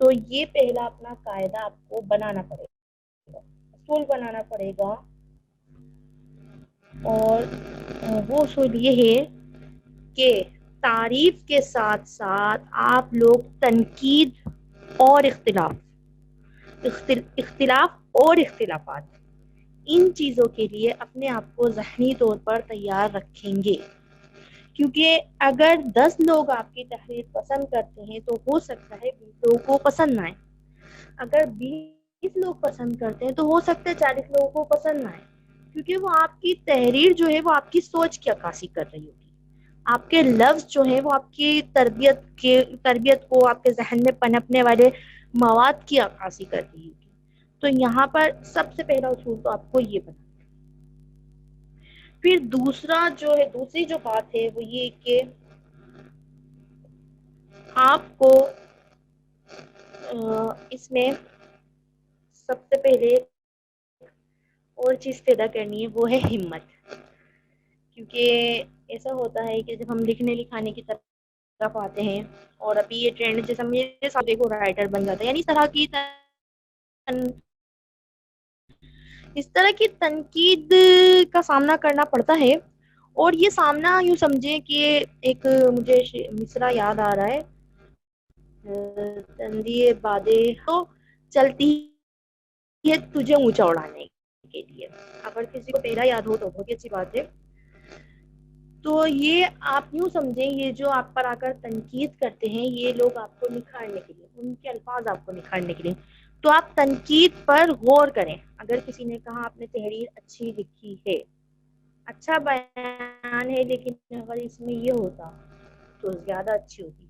تو یہ پہلا اپنا قاعدہ آپ کو بنانا پڑے گا، اصول بنانا پڑے گا، اور وہ اصول یہ ہے کہ تعریف کے ساتھ ساتھ آپ لوگ تنقید اور اختلافات ان چیزوں کے لیے اپنے آپ کو ذہنی طور پر تیار رکھیں گے، کیونکہ اگر 10 لوگ آپ کی تحریر پسند کرتے ہیں تو ہو سکتا ہے 20 لوگوں کو پسند نہ آئے، اگر 20 لوگ پسند کرتے ہیں تو ہو سکتا ہے 40 لوگوں کو پسند نہ آئے، کیونکہ وہ آپ کی تحریر جو ہے وہ آپ کی سوچ کی عکاسی کر رہی ہوگی، آپ کے لفظ جو ہے وہ آپ کی تربیت کو، آپ کے ذہن میں پنپنے والے مواد کی عکاسی کر رہی ہوگی۔ تو یہاں پر سب سے پہلا اصول تو آپ کو یہ بنا۔ پھر دوسری جو بات ہے وہ یہ کہ آپ کو اس میں سب سے پہلے اور چیز پیدا کرنی ہے، وہ ہے ہمت، کیونکہ ایسا ہوتا ہے کہ جب ہم لکھنے لکھانے کی طرف آتے ہیں، اور ابھی یہ ٹرینڈ جیسا میرے ساتھ ایک رائٹر بن جاتا ہے، یعنی اس طرح کی تنقید کا سامنا کرنا پڑتا ہے، اور یہ سامنا یوں سمجھیں کہ ایک مجھے مصرع یاد آ رہا ہے، تندیے بادے تو چلتی ہے تجھے اونچا اڑانے کے لیے، اگر کسی کو پہلا یاد ہو تو بہت ہی اچھی بات ہے۔ تو یہ آپ یوں سمجھیں، یہ جو آپ پر آ کر تنقید کرتے ہیں یہ لوگ آپ کو نکھارنے کے لیے، ان کے الفاظ آپ کو نکھارنے کے لیے، تو آپ تنقید پر غور کریں۔ اگر کسی نے کہا آپ نے تحریر اچھی لکھی ہے، اچھا بیان ہے، لیکن اگر اس میں یہ ہوتا تو زیادہ اچھی ہوتی،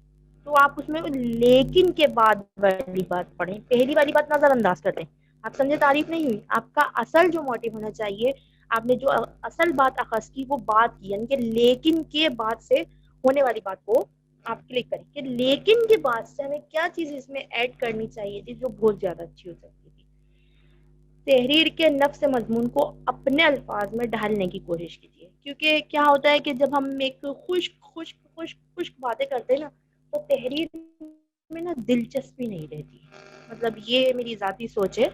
تو آپ اس میں لیکن کے بعد والی بات پڑھیں، پہلی والی بات نظر انداز کر دیں، آپ سمجھے تعریف نہیں ہوئی، آپ کا اصل جو موٹیو ہونا چاہیے، آپ نے جو اصل بات اخذ کی وہ بات کی، یعنی کہ لیکن کے بعد سے ہونے والی بات کو آپ کلک کریں کہ لیکن کے بعد سے ہمیں کیا چیز اس میں ایڈ کرنی چاہیے تھی جو بہت زیادہ اچھی ہو سکتی تھی۔ تحریر کے نفس مضمون کو اپنے الفاظ میں ڈھالنے کی کوشش کیجیے، کیونکہ کیا ہوتا ہے کہ جب ہم ایک خشک باتیں کرتے ہیں نا، تو تحریر میں نا دلچسپی نہیں رہتی، مطلب یہ میری ذاتی سوچ ہے،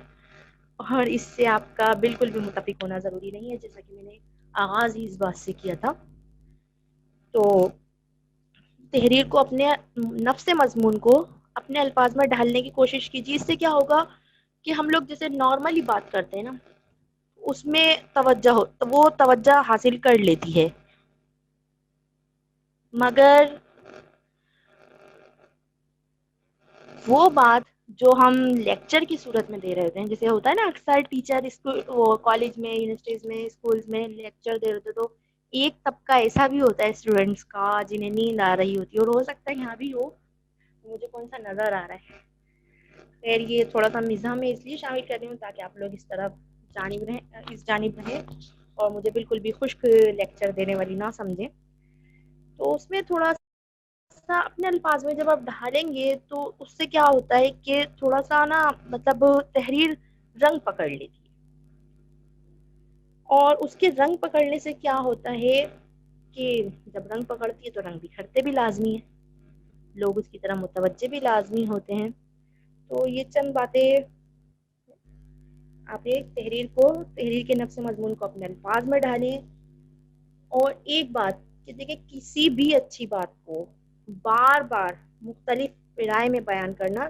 اور اس سے آپ کا بالکل بھی متفق ہونا ضروری نہیں ہے، جیسا کہ میں نے آغاز ہی اس بات سے کیا تھا۔ تو تحریر کو اپنے نفس مضمون کو اپنے الفاظ میں ڈھالنے کی کوشش کیجیے، اس سے کیا ہوگا کہ ہم لوگ جیسے نارملی بات کرتے ہیں نا، اس میں وہ توجہ حاصل کر لیتی ہے، مگر وہ بات جو ہم لیکچر کی صورت میں دے رہے ہوتے ہیں، جیسے ہوتا ہے نا اکثر ٹیچر کالج میں، یونیورسٹیز میں، اسکولز میں لیکچر دے رہے ہوتے، تو ایک طبقہ ایسا بھی ہوتا ہے اسٹوڈینٹس کا جنہیں نیند آ رہی ہوتی ہے، اور ہو سکتا ہے یہاں بھی ہو، مجھے کون سا نظر آ رہا ہے، خیر یہ تھوڑا سا مزاح میں اس لیے شامل کر رہی ہوں تاکہ آپ لوگ اس جانب رہیں اور مجھے بالکل بھی خشک لیکچر دینے والی نہ سمجھیں۔ تو اس میں تھوڑا سا اپنے الفاظ میں جب آپ ڈھالیں گے تو اس سے کیا ہوتا ہے کہ تھوڑا سا نا مطلب تحریر رنگ پکڑ لیتی ہے، اور اس کے رنگ پکڑنے سے کیا ہوتا ہے کہ جب رنگ پکڑتی ہے تو رنگ بکھرتے بھی لازمی ہے، لوگ اس کی طرح متوجہ بھی لازمی ہوتے ہیں۔ تو یہ چند باتیں آپ ایک تحریر کے نفس مضمون کو اپنے الفاظ میں ڈالیں، اور ایک بات کہ دیکھیں کسی بھی اچھی بات کو بار بار مختلف رائے میں بیان کرنا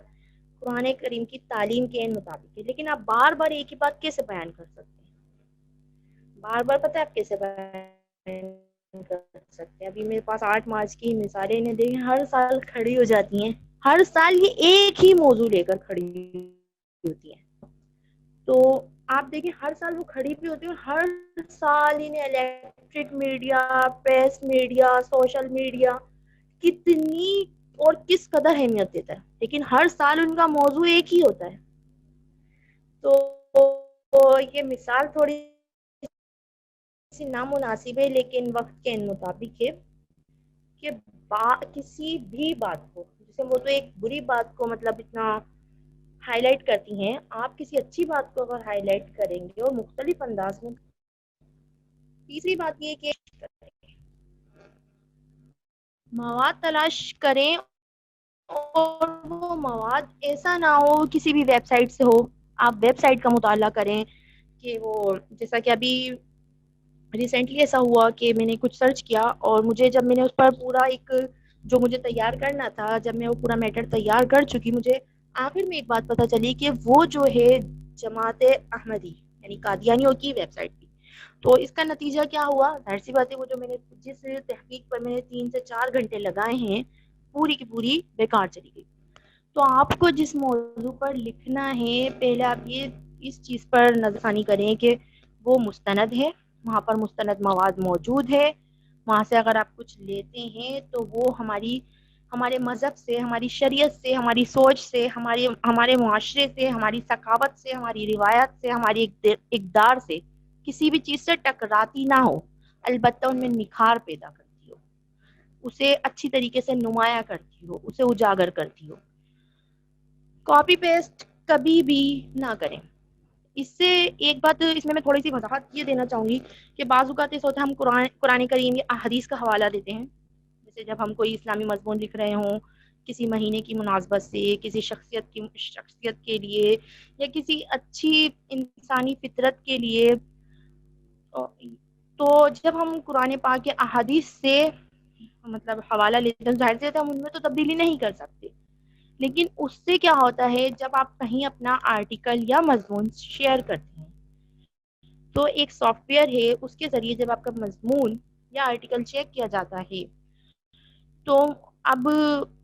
قرآن کریم کی تعلیم کے مطابق ہے، لیکن آپ بار بار ایک ہی بات کیسے بیان کر سکتے ہیں؟ بار بار پتہ ہے آپ کیسے بیان کر سکتے ہیں؟ ابھی میرے پاس 8 مارچ کی مثالیں انہیں دیکھیں ہر سال کھڑی ہو جاتی ہیں، ہر سال یہ ایک ہی موضوع لے کر کھڑی ہوتی ہیں، تو آپ دیکھیں ہر سال وہ کھڑی بھی ہوتی ہے، اور ہر سال انہیں electric media, press media, social media کتنی اور کس قدر اہمیت دیتا ہے، لیکن ہر سال ان کا موضوع ایک ہی ہوتا ہے۔ تو یہ مثال تھوڑی سی نامناسب ہے، لیکن وقت کے مطابق ہے کہ کسی بھی بات کو، جیسے وہ تو ایک بری بات کو مطلب اتنا ہائی لائٹ کرتی ہیں، آپ کسی اچھی بات کو اگر ہائی لائٹ کریں گے اور مختلف انداز میں۔ تیسری بات یہ کہ مواد تلاش کریں اور وہ مواد ایسا نہ ہو کسی بھی ویب سائٹ سے ہو. آپ ویب سائٹ کا مطالعہ کریں کہ وہ, جیسا کہ ابھی ریسنٹلی ایسا ہوا کہ میں نے کچھ سرچ کیا اور مجھے جب میں نے اس پر پورا ایک جو مجھے تیار کرنا تھا, جب میں وہ پورا میٹر تیار کر چکی, مجھے آخر میں ایک بات پتہ چلی کہ وہ جو ہے جماعت احمدی یعنی قادیانیوں کی ویب سائٹ تھی. تو اس کا نتیجہ کیا ہوا؟ ظاہر سی بات ہے وہ جو میں نے جس تحقیق پر میں نے 3 سے 4 گھنٹے لگائے ہیں پوری کی پوری بیکار چلی گئی. تو آپ کو جس موضوع پر لکھنا ہے پہلے آپ یہ اس چیز پر نظر ثانی کریں کہ وہ مستند ہے, وہاں پر مستند مواد موجود ہے, وہاں سے اگر آپ کچھ لیتے ہیں تو وہ ہمارے مذہب سے, ہماری شریعت سے, ہماری سوچ سے, ہمارے معاشرے سے, ہماری ثقافت سے, ہماری روایت سے, ہماری اقدار سے کسی بھی چیز سے ٹکراتی نہ ہو, البتہ ان میں نکھار پیدا کرتی ہو, اسے اچھی طریقے سے نمایاں کرتی ہو, اسے اجاگر کرتی ہو. کاپی پیسٹ کبھی بھی نہ کریں. اس سے ایک بات اس میں تھوڑی سی وضاحت یہ دینا چاہوں گی کہ بعض اوقات ایسا ہوتا ہے ہم قرآن کریم یا احادیث کا حوالہ دیتے ہیں, جیسے جب ہم کوئی اسلامی مضمون لکھ رہے ہوں کسی مہینے کی مناسبت سے, کسی شخصیت کے لیے, یا کسی اچھی انسانی فطرت کے لیے. تو جب ہم قرآن پاک کے احادیث سے مطلب حوالہ لیتے ہیں, ظاہر سے ہم ان میں تو تبدیلی نہیں کر سکتے, لیکن اس سے کیا ہوتا ہے جب آپ کہیں اپنا آرٹیکل یا مضمون شیئر کرتے ہیں تو ایک سافٹ ویئر ہے, اس کے ذریعے جب آپ کا مضمون یا آرٹیکل چیک کیا جاتا ہے تو اب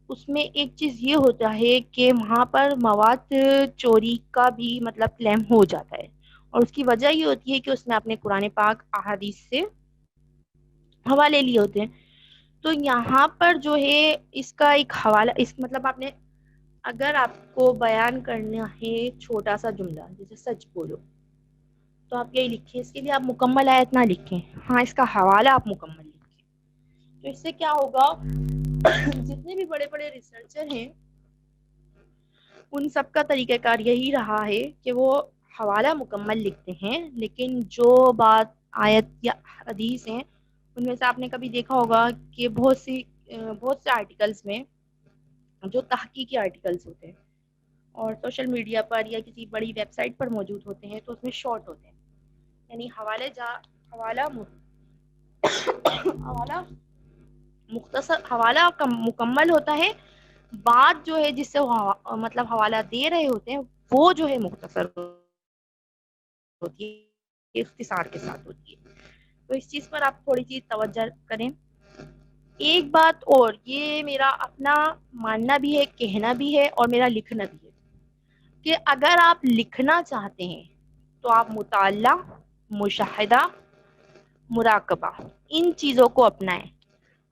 اس میں ایک چیز یہ ہوتا ہے کہ وہاں پر مواد چوری کا بھی مطلب کلیم ہو جاتا ہے, اور اس کی وجہ یہ ہوتی ہے کہ اس میں اپنے قرآن پاک احادیث سے حوالے لیے ہوتے ہیں. تو یہاں پر جو ہے اس کا ایک حوالہ, اس مطلب آپ نے اگر آپ کو بیان کرنا ہے چھوٹا سا جملہ جیسے سچ بولو, تو آپ یہی لکھیں, اس کے لیے آپ مکمل آیت نہ لکھیں, ہاں اس کا حوالہ آپ مکمل لکھیں. تو اس سے کیا ہوگا, جتنے بھی بڑے بڑے ریسرچر ہیں ان سب کا طریقہ کار یہی رہا ہے کہ وہ حوالہ مکمل لکھتے ہیں, لیکن جو بات آیت یا حدیث ہیں ان میں سے آپ نے کبھی دیکھا ہوگا کہ بہت سے آرٹیکلس میں جو تحقیقی آرٹیکلس ہوتے ہیں اور سوشل میڈیا پر یا کسی بڑی ویب سائٹ پر موجود ہوتے ہیں تو اس میں شارٹ ہوتے ہیں, یعنی حوالہ مکمل ہوتا ہے, بات جو ہے جس سے مطلب حوالہ دے رہے ہوتے ہیں وہ جو ہے مختصر ہوتی ہے, اختصار کے ساتھ ہوتی ہے. تو اس چیز پر آپ تھوڑی سی توجہ کریں. ایک بات اور, یہ میرا اپنا ماننا بھی ہے, کہنا بھی ہے, اور میرا لکھنا بھی ہے کہ اگر آپ لکھنا چاہتے ہیں تو آپ مطالعہ, مشاہدہ, مراقبہ ان چیزوں کو اپنائیں.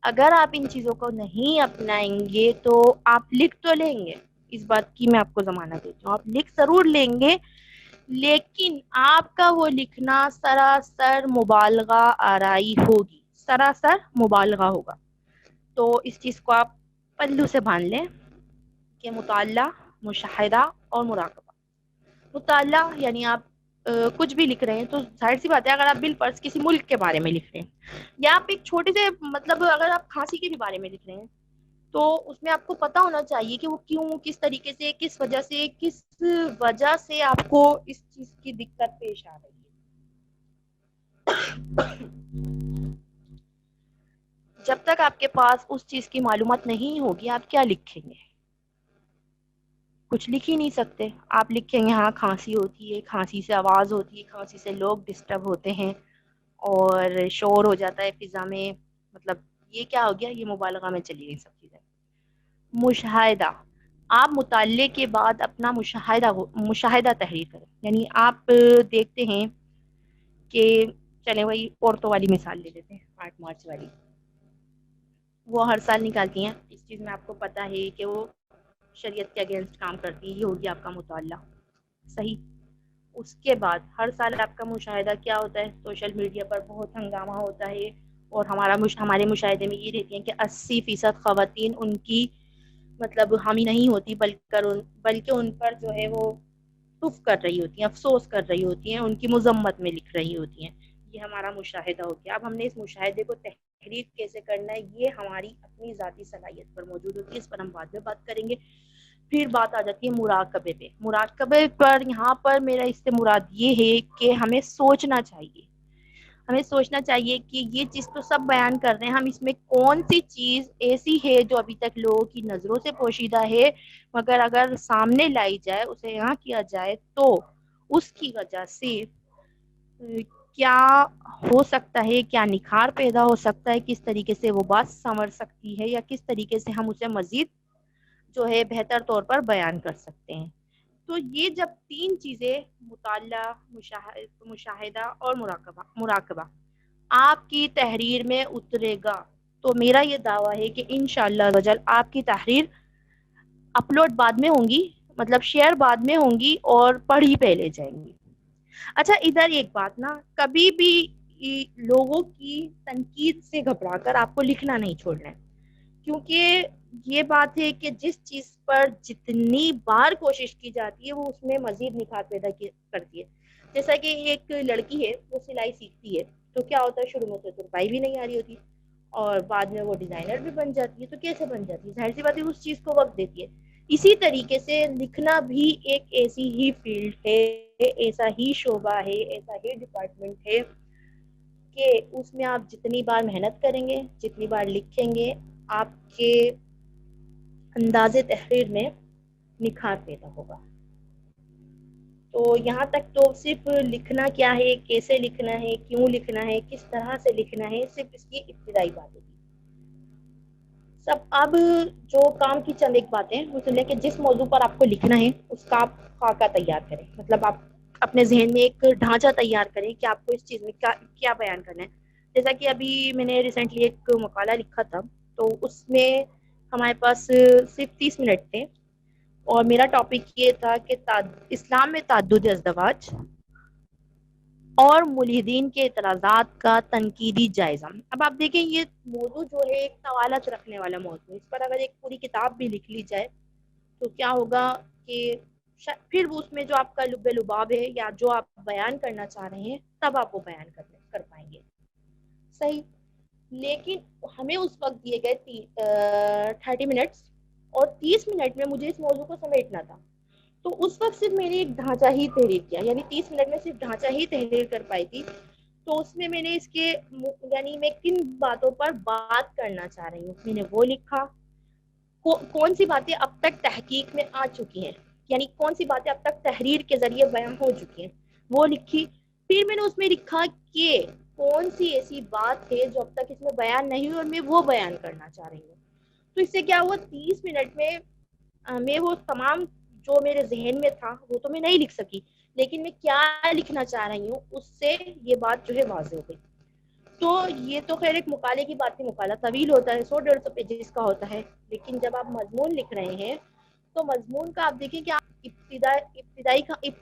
اگر آپ ان چیزوں کو نہیں اپنائیں گے تو آپ لکھ تو لیں گے, اس بات کی میں آپ کو ضمانت دیتی ہوں, آپ لکھ ضرور لیں گے, لیکن آپ کا وہ لکھنا سراسر مبالغہ آرائی ہوگی, سراسر مبالغہ ہوگا. تو اس چیز کو آپ پلو سے باندھ لیں کہ مطالعہ, مشاہدہ اور مراقبہ. مطالعہ یعنی آپ کچھ بھی لکھ رہے ہیں تو ظاہر سی بات ہے اگر آپ بالفرض کسی ملک کے بارے میں لکھ رہے ہیں یا آپ ایک چھوٹے سے مطلب اگر آپ کھانسی کے بھی بارے میں لکھ رہے ہیں تو اس میں آپ کو پتا ہونا چاہیے کہ وہ کیوں, کس طریقے سے, کس وجہ سے آپ کو اس چیز کی دقت پیش آ رہی ہے. جب تک آپ کے پاس اس چیز کی معلومات نہیں ہوگی آپ کیا لکھیں گے؟ کچھ لکھ ہی نہیں سکتے. آپ لکھیں گے ہاں کھانسی ہوتی ہے, کھانسی سے آواز ہوتی ہے, کھانسی سے لوگ ڈسٹرب ہوتے ہیں اور شور ہو جاتا ہے فضا میں, مطلب یہ کیا ہو گیا, یہ مبالغہ میں چلی گئی سب چیزیں. مشاہدہ, آپ مطالعے کے بعد اپنا مشاہدہ تحریر کریں, یعنی آپ دیکھتے ہیں کہ چلیں وہی عورتوں والی مثال لے لیتے ہیں, 8 مارچ والی, وہ ہر سال نکالتی ہیں, اس چیز میں آپ کو پتا ہے کہ وہ شریعت کے اگینسٹ کام کرتی ہے, یہ ہوگی آپ کا مطالعہ, صحیح. اس کے بعد ہر سال آپ کا مشاہدہ کیا ہوتا ہے, سوشل میڈیا پر بہت ہنگامہ ہوتا ہے اور ہمارے مشاہدے میں یہ رہتی ہیں کہ 80% خواتین ان کی مطلب حامی نہیں ہوتی بلکہ ان پر جو ہے وہ کر رہی ہوتی ہیں, افسوس کر رہی ہوتی ہیں, ان کی مذمت میں لکھ رہی ہوتی ہیں. یہ ہمارا مشاہدہ ہو گیا. اب ہم نے اس مشاہدے کو تحریر کیسے کرنا ہے یہ ہماری اپنی ذاتی صلاحیت پر موجود ہوتی ہے. اس پر ہم بعد میں بات کریں گے. پھر بات آ جاتی ہے مراقبے پہ. مراقبے پر یہاں پر میرا اس سے مراد یہ ہے کہ ہمیں سوچنا چاہیے. ہمیں سوچنا چاہیے کہ یہ چیز تو سب بیان کر رہے ہیں, ہم اس میں کون سی چیز ایسی ہے جو ابھی تک لوگوں کی نظروں سے پوشیدہ ہے, مگر اگر سامنے لائی جائے, اسے یہاں کیا جائے تو اس کی وجہ سے کیا ہو سکتا ہے, کیا نکھار پیدا ہو سکتا ہے, کس طریقے سے وہ بات سنور سکتی ہے, یا کس طریقے سے ہم اسے مزید جو ہے بہتر طور پر بیان کر سکتے ہیں. تو یہ جب تین چیزیں مطالعہ, مشاہدہ اور مراقبہ آپ کی تحریر میں اترے گا, تو میرا یہ دعویٰ ہے کہ انشاءاللہ آپ کی تحریر اپلوڈ بعد میں ہوں گی, مطلب شیئر بعد میں ہوں گی اور پڑھی پہلے جائیں گی. اچھا ادھر ایک بات نا, کبھی بھی لوگوں کی تنقید سے گھبرا کر آپ کو لکھنا نہیں چھوڑنا ہے, کیونکہ یہ بات ہے کہ جس چیز پر جتنی بار کوشش کی جاتی ہے وہ اس میں مزید نکھار پیدا کرتی ہے. جیسا کہ ایک لڑکی ہے, وہ سلائی سیکھتی ہے, تو کیا ہوتا ہے شروع میں تو ترپائی بھی نہیں آ رہی ہوتی, اور بعد میں وہ ڈیزائنر بھی بن جاتی ہے. تو کیسے بن جاتی ہے؟ ظاہر سی بات ہے اس چیز کو وقت دیتی ہے. اسی طریقے سے لکھنا بھی ایک ایسی ہی فیلڈ ہے, ایسا ہی شعبہ ہے, ایسا ہی ڈپارٹمنٹ ہے کہ اس میں آپ جتنی بار محنت کریں گے, جتنی بار لکھیں گے, آپ کے انداز تحریر میں نکھار پیدا ہوگا. تو یہاں تک تو صرف لکھنا کیا ہے, کیسے لکھنا ہے, کیوں لکھنا ہے, کس طرح سے لکھنا ہے, صرف اس کی ابتدائی بات ہوگی. اب جو کام کی چند ایک باتیں وہ سن لیں کہ جس موضوع پر آپ کو لکھنا ہے اس کا آپ خاکہ تیار کریں, مطلب آپ اپنے ذہن میں ایک ڈھانچہ تیار کریں کہ آپ کو اس چیز میں کیا بیان کرنا ہے. جیسا کہ ابھی میں نے ریسنٹلی ایک مقالہ لکھا تھا, تو اس میں ہمارے پاس صرف 30 منٹ تھے, اور میرا ٹاپک یہ تھا کہ اسلام میں تعدد ازدواج اور ملحدین کے اعتراضات کا تنقیدی جائزہ. اب آپ دیکھیں یہ موضوع جو ہے ایک طوالت رکھنے والا موضوع ہے, اس پر اگر ایک پوری کتاب بھی لکھ لی جائے تو کیا ہوگا کہ پھر وہ اس میں جو آپ کا لب لباب ہے یا جو آپ بیان کرنا چاہ رہے ہیں تب آپ وہ بیان کر پائیں گے. صحیح, لیکن ہمیں اس وقت دیے گئے 30 منٹس, اور 30 منٹ میں مجھے اس موضوع کو سمیٹنا تھا. تو اس وقت صرف میں نے ایک ڈھانچہ ہی تحریر کیا, یعنی 30 منٹ میں صرف ڈھانچہ ہی تحریر کر پائی تھی. تو اس میں نے اس کے یعنی میں کن باتوں پر بات کرنا چاہ رہی ہوں میں نے وہ لکھا. کون سی باتیں اب تک تحقیق میں آ چکی ہیں, یعنی کون سی باتیں اب تک تحریر کے ذریعے بیان ہو چکی ہیں, وہ لکھی. پھر میں نے اس میں لکھا کہ کون سی ایسی بات ہے جو اب تک اس میں بیان نہیں ہوئی اور میں وہ بیان کرنا چاہ رہی ہوں. تو اس سے کیا ہوا, 30 منٹ میں وہ تمام جو میرے ذہن میں تھا وہ تو میں نہیں لکھ سکی, لیکن میں کیا لکھنا چاہ رہی ہوں اس سے یہ بات جو ہے واضح ہو گئی. تو یہ تو خیر ایک مقالے کی بات ہے, مقالہ طویل ہوتا ہے, 100-150 پیجز کا ہوتا ہے, لیکن جب آپ مضمون لکھ رہے ہیں تو مضمون کا آپ دیکھیں کہ آپ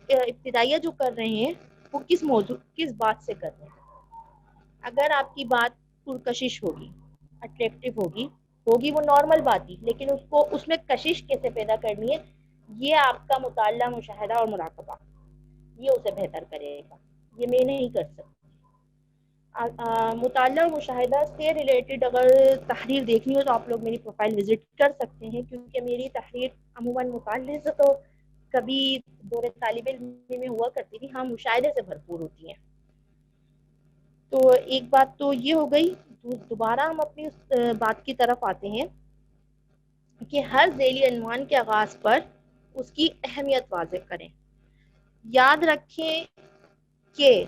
ابتدائیہ جو کر رہے ہیں وہ کس موضوع, کس بات سے کر رہے ہیں. اگر آپ کی بات پرکشش ہوگی, اٹریکٹیو ہوگی وہ نارمل بات ہی, لیکن اس میں کشش کیسے پیدا کرنی ہے, یہ آپ کا مطالعہ, مشاہدہ اور مراقبہ یہ اسے بہتر کرے گا. یہ میں نہیں کر سکتی. مطالعہ اور مشاہدہ سے ریلیٹڈ اگر تحریر دیکھنی ہو تو آپ لوگ میری پروفائل وزٹ کر سکتے ہیں, کیونکہ میری تحریر عموماً مطالعے سے تو کبھی دور طالب علم میں ہوا کرتی تھی, ہاں مشاہدے سے بھرپور ہوتی ہیں. تو ایک بات تو یہ ہو گئی. دوبارہ ہم اپنی اس بات کی طرف آتے ہیں کہ ہر ذیلی عنوان کے آغاز پر اس کی اہمیت واضح کریں. یاد رکھیں کہ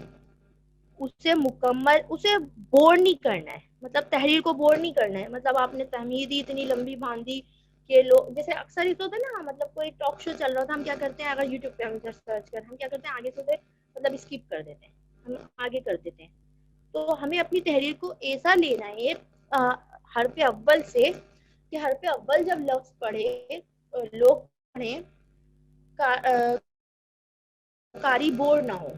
اسے بور نہیں کرنا ہے, مطلب تحریر کو بور نہیں کرنا ہے. مطلب آپ نے تحمید ہی اتنی لمبی باندھی کہ لوگ, جیسے اکثر اس ہوتا ہے نا, مطلب کوئی ٹاک شو چل رہا تھا, ہم کیا کرتے ہیں اگر یوٹیوب پہ ہم سرچ کریں, ہم کیا کرتے ہیں آگے سے مطلب اسکپ کر دیتے ہیں, ہم آگے کر دیتے ہیں. تو ہمیں اپنی تحریر کو ایسا لینا ہے حرف اول سے, کہ حرف اول جب لفظ پڑھے لوگ پڑھیں قاری بور نہ ہو,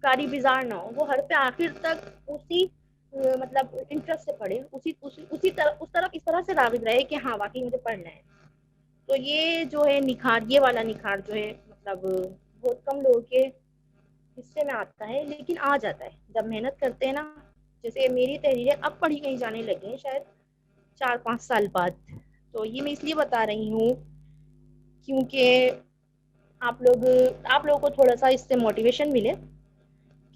قاری بیزار نہ ہو, وہ حرف آخر تک اسی مطلب انٹرسٹ سے پڑھے, اسی طرح اس طرح سے راغب رہے کہ ہاں واقعی مجھے پڑھنا ہے. تو یہ جو ہے نکھار, یہ والا نکھار جو ہے مطلب بہت کم لوگوں کے حصے میں آتا ہے لیکن آ جاتا ہے جب محنت کرتے ہیں نا. جیسے میری تحریریں اب پڑھی کہیں جانے لگی ہیں شاید 4-5 سال بعد. تو یہ میں اس لیے بتا رہی ہوں کیونکہ آپ لوگوں کو تھوڑا سا اس سے موٹیویشن ملے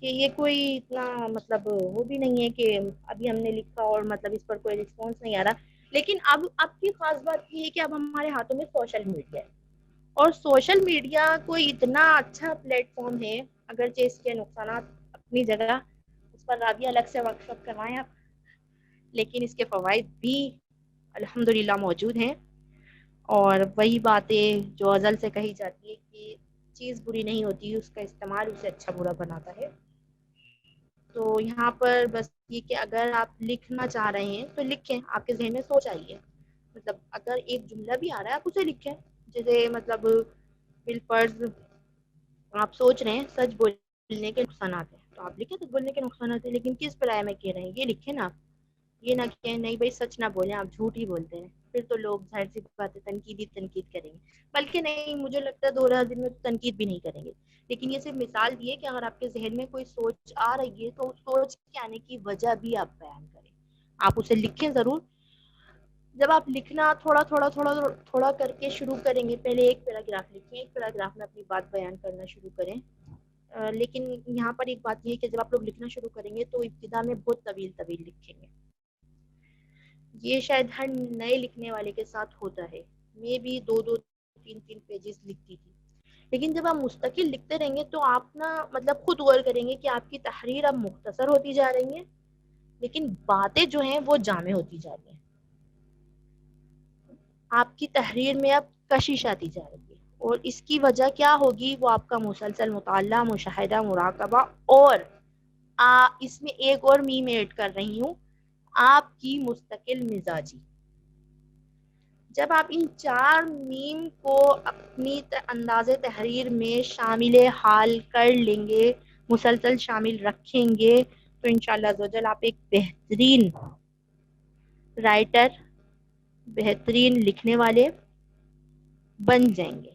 کہ یہ کوئی اتنا مطلب وہ بھی نہیں ہے کہ ابھی ہم نے لکھا اور مطلب اس پر کوئی رسپانس نہیں آ رہا. لیکن اب کی خاص بات یہ ہے کہ اب ہمارے ہاتھوں میں سوشل میڈیا ہے, اور سوشل میڈیا کوئی اتنا اچھا پلیٹ فارم ہے, اگرچہ اس کے نقصانات اپنی جگہ, اس پر رابعہ الگ سے ورکشاپ کروائیں آپ, لیکن اس کے فوائد بھی الحمدللہ موجود ہیں. اور وہی باتیں جو ازل سے کہی جاتی ہے کہ چیز بری نہیں ہوتی, اس کا استعمال اسے اچھا برا بناتا ہے. تو یہاں پر بس یہ کہ اگر آپ لکھنا چاہ رہے ہیں تو لکھیں, آپ کے ذہن میں سوچ آئیے, مطلب اگر ایک جملہ بھی آ رہا ہے آپ اسے لکھیں. جیسے مطلب بالفرض آپ سوچ رہے ہیں سچ بولنے کے نقصانات ہیں, تو آپ لکھیں سچ بولنے کے نقصانات ہیں, لیکن کس پرائے میں کہہ رہے ہیں یہ لکھیں نا آپ. یہ نہ کہ نہیں بھائی سچ نہ بولیں, آپ جھوٹ ہی بولتے ہیں, پھر تو لوگ ظاہر سی باتیں تنقید کریں گے. بلکہ نہیں, مجھے لگتا ہے 2000 میں تنقید بھی نہیں کریں گے. لیکن یہ صرف مثال دی ہے کہ اگر آپ کے ذہن میں کوئی سوچ آ رہی ہے تو سوچ کے آنے کی وجہ بھی آپ بیان کریں, آپ اسے لکھیں ضرور. جب آپ لکھنا تھوڑا کر کے شروع کریں گے, پہلے ایک پیراگراف لکھیں, ایک پیراگراف میں اپنی بات بیان کرنا شروع کریں. لیکن یہاں پر ایک بات یہ ہے کہ جب آپ لوگ لکھنا شروع کریں گے تو ابتدا میں بہت طویل لکھیں گے. یہ شاید ہر نئے لکھنے والے کے ساتھ ہوتا ہے. میں بھی 2-3 پیجز لکھتی تھی, لیکن جب آپ مستقل لکھتے رہیں گے تو آپ نا مطلب خود غور کریں گے کہ آپ کی تحریر اب مختصر ہوتی جا رہی ہیں, لیکن باتیں جو ہیں وہ جامع ہوتی جا رہی ہیں. آپ کی تحریر میں اب کشش آتی جا رہی ہے, اور اس کی وجہ کیا ہوگی, وہ آپ کا مسلسل مطالعہ, مشاہدہ, مراقبہ, اور اس میں ایک اور میم ایڈ کر رہی ہوں, آپ کی مستقل مزاجی. جب آپ ان 4 میم کو اپنی انداز تحریر میں شامل حال کر لیں گے, مسلسل شامل رکھیں گے, تو انشاءاللہ عزوجل آپ ایک بہترین رائٹر, بہترین لکھنے والے بن جائیں گے.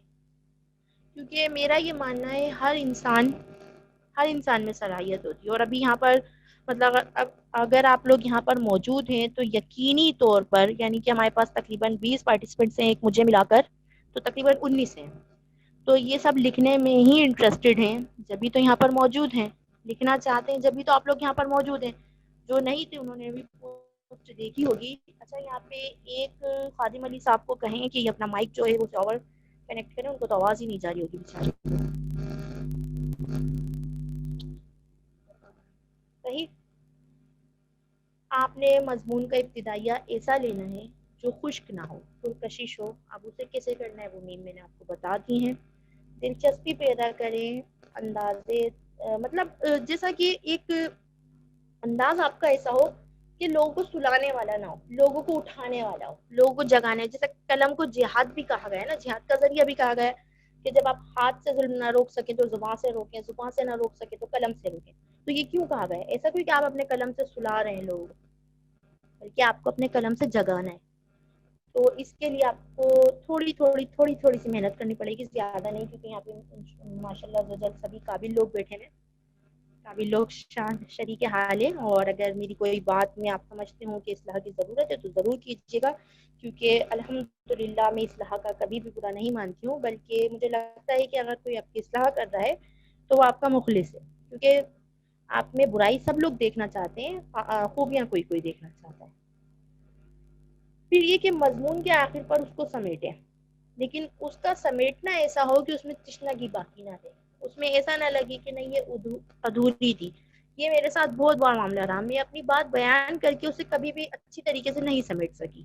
کیونکہ میرا یہ ماننا ہے ہر انسان میں صلاحیت ہوتی ہے. اور ابھی یہاں پر مطلب اگر آپ لوگ یہاں پر موجود ہیں تو یقینی طور پر, یعنی کہ ہمارے پاس تقریباً 20 پارٹیسپینٹس ہیں, ایک مجھے ملا کر تو تقریباً 19 ہیں. تو یہ سب لکھنے میں ہی انٹرسٹڈ ہیں, جبھی تو یہاں پر موجود ہیں. لکھنا چاہتے ہیں جبھی تو آپ لوگ یہاں پر موجود ہیں. جو نہیں تھے انہوں نے بھی پوسٹ دیکھی ہوگی. اچھا, یہاں پہ ایک خادم علی صاحب کو کہیں کہ یہ اپنا مائک جو ہے وہ ٹاور کنیکٹ کریں, ان کو تو آواز ہی نہیں جا رہی ہوگی بیچارے. صحیح. آپ نے مضمون کا ابتدائیہ ایسا لینا ہے جو خشک نہ ہو, پرکشش ہو. اب اسے کیسے کرنا ہے وہ میم میں نے آپ کو بتا دی ہیں. دلچسپی پیدا کریں, اندازے مطلب جیسا کہ ایک انداز آپ کا ایسا ہو کہ لوگوں کو سلانے والا نہ ہو, لوگوں کو اٹھانے والا ہو, لوگوں کو جگانے. جیسے قلم کو جہاد بھی کہا گیا ہے نا, جہاد کا ذریعہ بھی کہا گیا ہے کہ جب آپ ہاتھ سے ظلم نہ روک سکیں تو زبان سے روکیں, زبان سے نہ روک سکیں تو قلم سے روکیں. تو یہ کیوں کہا گیا ہے؟ ایسا کوئی کہ آپ اپنے قلم سے سلا رہے ہیں لوگ, بلکہ آپ کو اپنے قلم سے جگانا ہے. تو اس کے لیے آپ کو تھوڑی سی محنت کرنی پڑے گی, زیادہ نہیں, کیونکہ یہاں پہ ماشاء اللہ سبھی قابل لوگ بیٹھے ہیں, قابل لوگ شریک حال ہیں. اور اگر میری کوئی بات میں آپ سمجھتے ہوں کہ اصلاح کی ضرورت ہے تو ضرور کیجیے گا, کیونکہ الحمدللہ میں اصلاح کا کبھی بھی برا نہیں مانتی ہوں. بلکہ مجھے لگتا ہے کہ اگر کوئی آپ کی اصلاح کر رہا ہے تو وہ آپ کا مخلص ہے, کیونکہ آپ میں برائی سب لوگ دیکھنا چاہتے ہیں, خوبیاں کوئی دیکھنا چاہتا ہے. پھر یہ کہ مضمون کے آخر پر اس کو سمیٹیں, لیکن اس کا سمیٹنا ایسا ہو کہ اس میں تشنگی باقی نہ رہے, اس میں ایسا نہ لگے کہ نہیں یہ ادھوری تھی. یہ میرے ساتھ بہت بڑا معاملہ رہا, میں اپنی بات بیان کر کے اسے کبھی بھی اچھی طریقے سے نہیں سمیٹ سکی.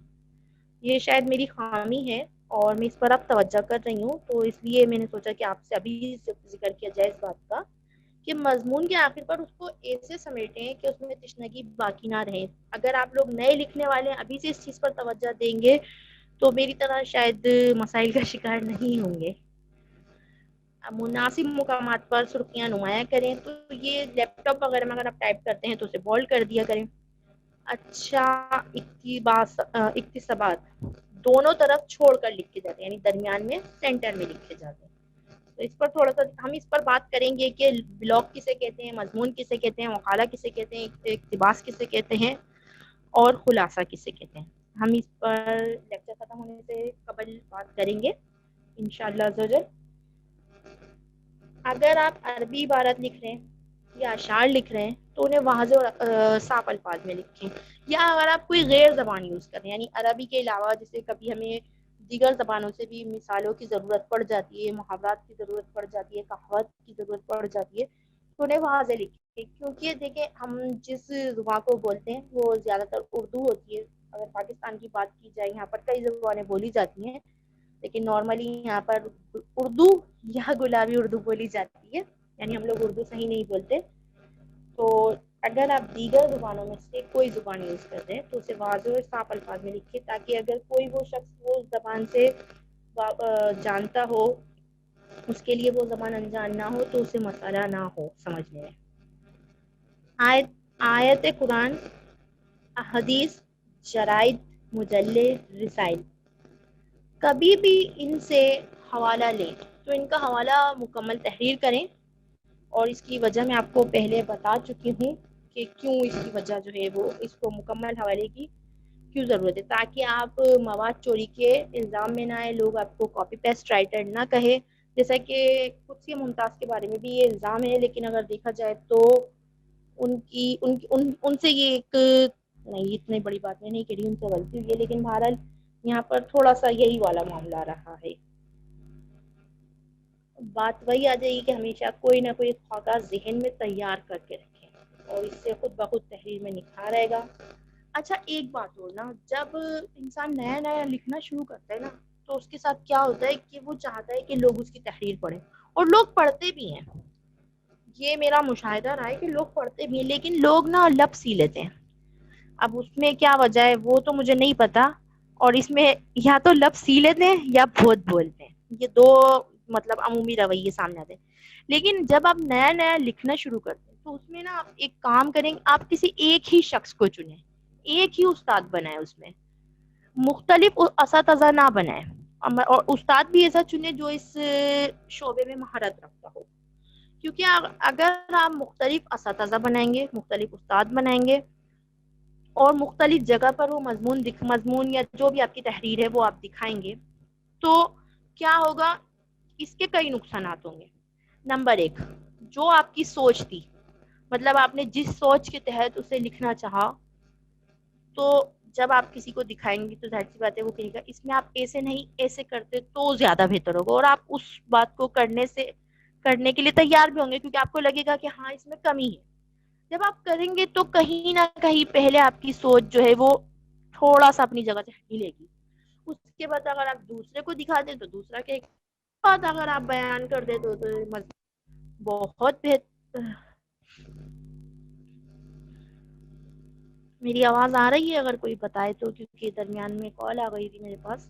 یہ شاید میری خامی ہے, اور میں اس پر اب توجہ کر رہی ہوں. تو اس لیے میں نے سوچا کہ آپ سے ابھی ذکر کیا جائے اس بات کا کہ مضمون کے آخر پر اس کو ایسے سمیٹیں کہ اس میں تشنگی باقی نہ رہے. اگر آپ لوگ نئے لکھنے والے ہیں, ابھی سے اس چیز پر توجہ دیں گے تو میری طرح شاید مسائل کا شکار نہیں ہوں گے. مناسب مقامات پر سرخیاں نمایاں کریں. تو یہ لیپ ٹاپ وغیرہ میں اگر آپ ٹائپ کرتے ہیں تو اسے بولڈ کر دیا کریں. اچھا, اقتباسات دونوں طرف چھوڑ کر لکھے جاتے ہیں, یعنی درمیان میں سینٹر میں لکھے جاتے ہیں. تو اس پر تھوڑا سا ہم اس پر بات کریں گے کہ بلاگ کسے کہتے ہیں، مضمون کسے کہتے ہیں، وقالہ کسے کہتے ہیں، اقتباس کسے کہتے ہیں، اور خلاصہ کسے کہتے ہیں. ہم اس پر لیکچر ختم ہونے سے قبل بات کریں گے انشاءاللہ عز و جل. اگر آپ عربی عبارت لکھ رہے ہیں یا اشعار لکھ رہے ہیں تو انہیں واضح اور صاف الفاظ میں لکھیں. یا اگر آپ کوئی غیر زبان یوز کر رہے ہیں، یعنی عربی کے علاوہ جیسے کبھی ہمیں دیگر زبانوں سے بھی مثالوں کی ضرورت پڑ جاتی ہے، محاورات کی ضرورت پڑ جاتی ہے، کہاوت کی ضرورت پڑ جاتی ہے، تو انہیں واضح لکھیں. کیونکہ دیکھیں ہم جس زبان کو بولتے ہیں وہ زیادہ تر اردو ہوتی ہے. اگر پاکستان کی بات کی جائے یہاں پر کئی زبانیں بولی جاتی ہیں، لیکن نارملی یہاں پر اردو یا گلابی اردو بولی جاتی ہے، یعنی ہم لوگ اردو صحیح نہیں بولتے. تو اگر آپ دیگر زبانوں میں سے کوئی زبان یوز کر رہے ہیں تو اسے واضح اور صاف الفاظ میں لکھیے، تاکہ اگر کوئی وہ شخص وہ زبان سے جانتا ہو، اس کے لیے وہ زبان انجان نہ ہو، تو اسے مسئلہ نہ ہو سمجھنے میں. آیت قرآن، احادیث، شرائط، مجلے، رسائل، کبھی بھی ان سے حوالہ لیں تو ان کا حوالہ مکمل تحریر کریں. اور اس کی وجہ میں آپ کو پہلے بتا چکی ہوں کہ کیوں اس کی وجہ جو ہے وہ اس کو مکمل حوالے کی کیوں ضرورت ہے، تاکہ آپ مواد چوری کے الزام میں نہ آئے، لوگ آپ کو کاپی پیسٹ رائٹر نہ کہے. جیسا کہ قدسی ممتاز کے بارے میں بھی یہ الزام ہے، لیکن اگر دیکھا جائے تو ان سے یہ ایک نہیں، اتنی بڑی بات میں نہیں کہہ رہی ان سے غلطی ہوئی ہے، لیکن بہرحال یہاں پر تھوڑا سا یہی والا معاملہ رہا ہے. بات وہی آ جائے گی کہ ہمیشہ کوئی نہ کوئی خاکہ ذہن میں تیار کر کے رکھیں، اور اس سے خود بخود تحریر میں نکھار آئے گا. اچھا ایک بات اور نا، جب انسان نیا نیا لکھنا شروع کرتا ہے نا تو اس کے ساتھ کیا ہوتا ہے کہ وہ چاہتا ہے کہ لوگ اس کی تحریر پڑھیں، اور لوگ پڑھتے بھی ہیں. یہ میرا مشاہدہ رہا ہے کہ لوگ پڑھتے بھی ہیں، لیکن لوگ نا لب سی لیتے ہیں. اب اس میں کیا وجہ ہے وہ تو مجھے نہیں پتا، اور اس میں یا تو لب سی لیتے ہیں یا بہت بولتے ہیں، یہ دو مطلب عمومی رویے سامنے آتے ہیں. لیکن جب آپ نیا نیا لکھنا شروع کرتے ہیں تو اس میں نا آپ ایک کام کریں، آپ کسی ایک ہی شخص کو چنیں، ایک ہی استاد بنائے، اس میں مختلف اساتذہ نہ بنائے، اور استاد بھی ایسا چنے جو اس شعبے میں مہارت رکھتا ہو. کیونکہ اگر آپ مختلف اساتذہ بنائیں گے، مختلف استاد بنائیں گے، اور مختلف جگہ پر وہ مضمون یا جو بھی آپ کی تحریر ہے وہ آپ دکھائیں گے، تو کیا ہوگا، اس کے کئی نقصانات ہوں گے. نمبر ایک، جو آپ کی سوچ تھی، مطلب آپ نے جس سوچ کے تحت اسے لکھنا چاہا، تو جب آپ کسی کو دکھائیں گے تو ظاہر سی بات ہے وہ کہے گا اس میں آپ ایسے نہیں ایسے کرتے تو زیادہ بہتر ہوگا، اور آپ اس بات کو کرنے کے لیے تیار بھی ہوں گے، کیونکہ آپ کو لگے گا کہ ہاں اس میں کمی ہے. جب آپ کریں گے تو کہیں نہ کہیں پہلے آپ کی سوچ جو ہے وہ تھوڑا سا اپنی جگہ سے ہلے گی. اس کے بعد اگر آپ دوسرے کو دکھا دیں تو دوسرا کہ بات اگر آپ بیان کر دیں تو بہت بہتر. میری آواز آ رہی ہے؟ اگر کوئی بتائے تو، کیونکہ درمیان میں کال آ گئی تھی میرے پاس.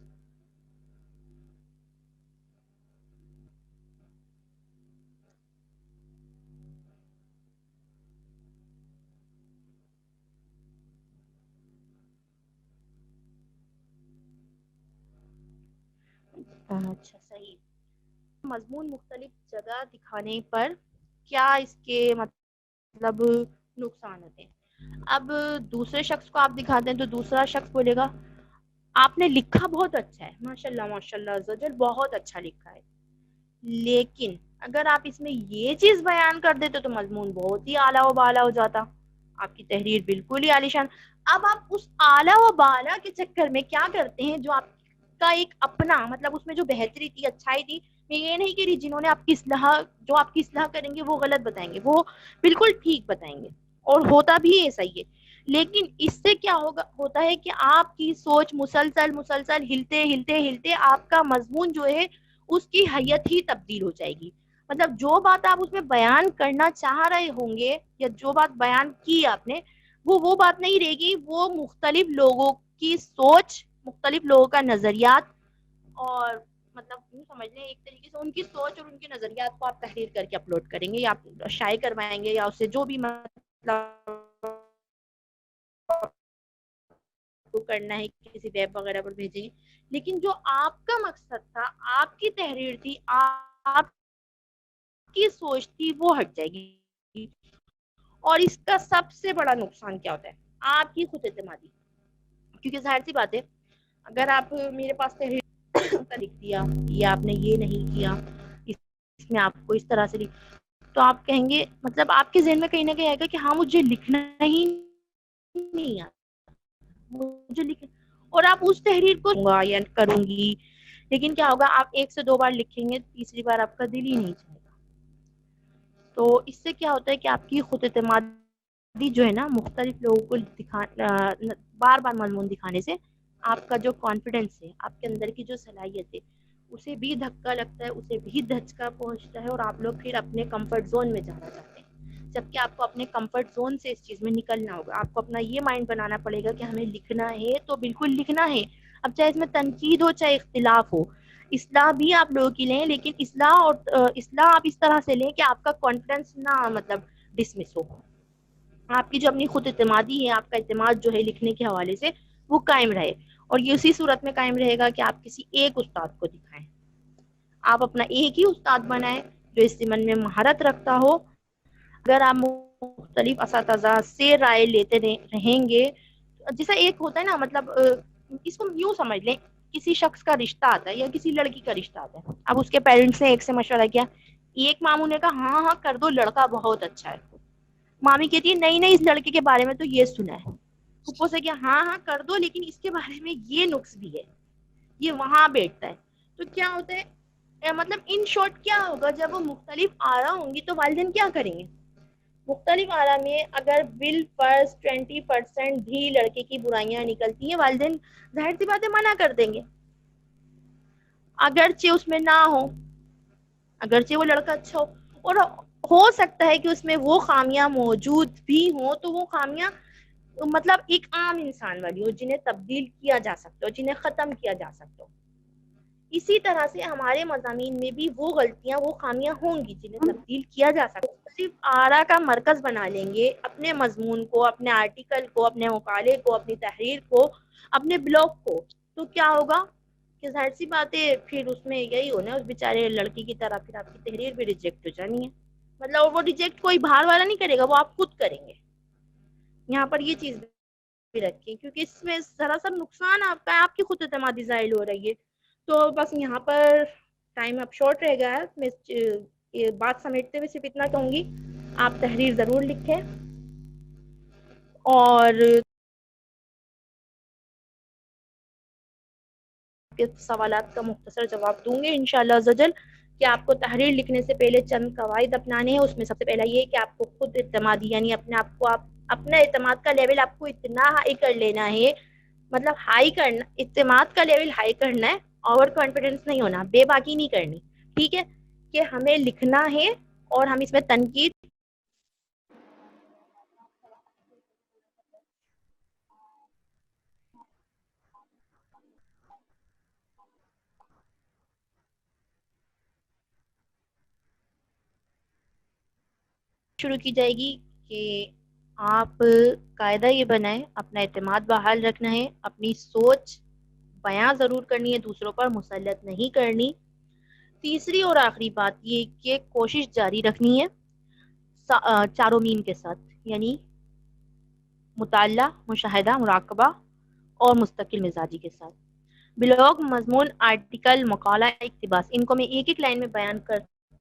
اچھا صحیح. مضمون مختلف جگہ دکھانے پر کیا اس کے مطلب نقصان ہوتے ہیں. اب دوسرے شخص کو آپ دکھاتے ہیں تو دوسرا شخص بولے گا آپ نے لکھا بہت اچھا ہے، ماشاء اللہ ماشاء اللہ عز و جل، بہت اچھا لکھا ہے، لیکن اگر آپ اس میں یہ چیز بیان کر دیتے تو مضمون بہت ہی اعلیٰ و بالا ہو جاتا، آپ کی تحریر بالکل ہی عالیشان. اب آپ اس اعلیٰ و بالا کے چکر میں کیا کرتے ہیں، جو آپ کا ایک اپنا مطلب اس میں جو بہتری تھی، اچھائی تھی، میں یہ نہیں کہہ رہی جنہوں نے آپ کی اصلاح جو آپ کی اصلاح کریں گے وہ غلط بتائیں گے، وہ بالکل ٹھیک بتائیں گے، اور ہوتا بھی ایسا ہی ہے. لیکن اس سے کیا ہوتا ہے کہ آپ کی سوچ مسلسل ہلتے آپ کا مضمون جو ہے اس کی حیت ہی تبدیل ہو جائے گی. مطلب جو بات آپ اس میں بیان کرنا چاہ رہے ہوں گے یا جو بات بیان کی آپ نے وہ بات نہیں رہے گی، وہ مختلف لوگوں کی سوچ، مختلف لوگوں کا نظریات، اور مطلب یوں سمجھ لیں ایک طریقے سے ان کی سوچ اور ان کے نظریات کو آپ تحریر کر کے اپلوڈ کریں گے، یا آپ شائع کروائیں گے، یا اس سے جو بھی مطلب کرنا ہے کسی ویب وغیرہ پر بھیجیں گے. لیکن جو آپ کا مقصد تھا، آپ کی تحریر تھی، آپ کی سوچ تھی وہ ہٹ جائے گی. اور اس کا سب سے بڑا نقصان کیا ہوتا ہے؟ آپ کی خود اعتمادی. کیونکہ ظاہر سی بات ہے اگر آپ میرے پاس تحریر لکھ دیا یا آپ نے یہ نہیں کیا اس میں آپ کو اس طرح سے تو آپ کہیں گے مطلب آپ کے ذہن میں کہیں نہ کہیں آئے گا کہ ہاں مجھے لکھنا ہی نہیں آتا مجھے لکھ, اور آپ اس تحریر کو یا کروں گی, لیکن کیا ہوگا آپ 1 سے 2 بار لکھیں گے, تیسری بار آپ کا دل ہی نہیں چاہے گا. تو اس سے کیا ہوتا ہے کہ آپ کی خود اعتمادی جو ہے نا مختلف لوگوں کو بار بار مضمون دکھانے سے آپ کا جو کانفیڈنس ہے, آپ کے اندر کی جو صلاحیت ہے اسے بھی دھکا لگتا ہے, اسے بھی دھچکا پہنچتا ہے, اور آپ لوگ پھر اپنے کمفرٹ زون میں جانا چاہتے ہیں. جبکہ آپ کو اپنے کمفرٹ زون سے اس چیز میں نکلنا ہوگا. آپ کو اپنا یہ مائنڈ بنانا پڑے گا کہ ہمیں لکھنا ہے تو بالکل لکھنا ہے, اب چاہے اس میں تنقید ہو چاہے اختلاف ہو. اصلاح بھی آپ لوگوں کی لیں, لیکن اصلاح آپ اس طرح سے لیں کہ آپ کا کانفیڈنس نہ مطلب ڈسمس ہو. آپ کی جو اپنی خود اعتمادی ہے, آپ کا اعتماد جو ہے لکھنے کے حوالے سے وہ قائم رہے, اور یہ اسی صورت میں قائم رہے گا کہ آپ کسی ایک استاد کو دکھائیں. آپ اپنا ایک ہی استاد بنائیں جو اس ضمن میں مہارت رکھتا ہو. اگر آپ مختلف اساتذہ سے رائے لیتے رہیں گے, جیسا ایک ہوتا ہے نا, مطلب اس کو یوں سمجھ لیں کسی شخص کا رشتہ آتا ہے یا کسی لڑکی کا رشتہ آتا ہے. اب اس کے پیرنٹس نے ایک سے مشورہ کیا, ایک ماموں نے کہا ہاں ہاں کر دو لڑکا بہت اچھا ہے, مامی کہتی ہے نہیں نہیں اس لڑکے کے بارے میں تو یہ سنا ہے, پھپھو سے کیا ہاں ہاں کر دو لیکن اس کے بارے میں یہ نقص بھی ہے, یہ وہاں بیٹھتا ہے. تو کیا ہوتا ہے مطلب ان شارٹ کیا ہوگا, جب وہ مختلف آرا ہوں گی تو والدین کیا کریں گے, مختلف آرا میں اگر بل فرض 20% بھی لڑکے کی برائیاں نکلتی ہیں, والدین ظاہر سی باتیں منع کر دیں گے. اگرچہ اس میں نہ ہو, اگرچہ وہ لڑکا اچھا ہو, اور ہو سکتا ہے کہ اس میں وہ خامیاں موجود بھی ہوں, تو وہ خامیاں مطلب ایک عام انسان والی ہو جنہیں تبدیل کیا جا سکتا ہو, جنہیں ختم کیا جا سکتا ہو. اسی طرح سے ہمارے مضامین میں بھی وہ غلطیاں وہ خامیاں ہوں گی جنہیں تبدیل کیا جا سکتا ہے. صرف آرا کا مرکز بنا لیں گے اپنے مضمون کو, اپنے آرٹیکل کو, اپنے مقالے کو, اپنی تحریر کو, اپنے بلاگ کو, تو کیا ہوگا کہ ظاہر سی بات ہے پھر اس میں یہی ہونا اس بیچارے لڑکی کی طرح پھر آپ کی تحریر بھی ریجیکٹ ہو جانی ہے. مطلب وہ ریجیکٹ کوئی باہر والا نہیں کرے گا, وہ آپ خود کریں گے. یہاں پر یہ چیز بھی رکھیں کیونکہ اس میں ذرا سا نقصان آپ کا ہے, آپ کی خود اعتمادی ظاہر ہو رہی ہے. تو بس یہاں پر ٹائم اب شارٹ رہ گیا ہے, میں یہ بات سمیٹتے ہوئے صرف اتنا کہوں گی آپ تحریر ضرور لکھیں, اور کے سوالات کا مختصر جواب دوں گے انشاءاللہ عز و جل. کہ آپ کو تحریر لکھنے سے پہلے چند قواعد اپنانے ہیں. اس میں سب سے پہلا یہ کہ آپ کو خود اعتمادی یعنی اپنے آپ کو اپنا اعتماد کا لیول آپ کو اتنا ہائی کر لینا ہے, مطلب ہائی کرنا, اعتماد کا لیول ہائی کرنا ہے, اوور کانفیڈنس نہیں ہونا, بے باکی نہیں کرنی. ٹھیک ہے کہ ہمیں لکھنا ہے اور ہم اس میں تنقید شروع کی جائے گی کہ آپ قاعدہ یہ بنائیں, اپنا اعتماد بحال رکھنا ہے, اپنی سوچ بیاں ضرور کرنی ہے, دوسروں پر مسلط نہیں کرنی. تیسری اور آخری بات یہ کہ کوشش جاری رکھنی ہے چاروں میم کے ساتھ, یعنی مطالعہ, مشاہدہ, مراقبہ اور مستقل مزاجی کے ساتھ. بلاگ, مضمون, آرٹیکل, مقالہ, اقتباس, ان کو میں ایک ایک لائن میں بیان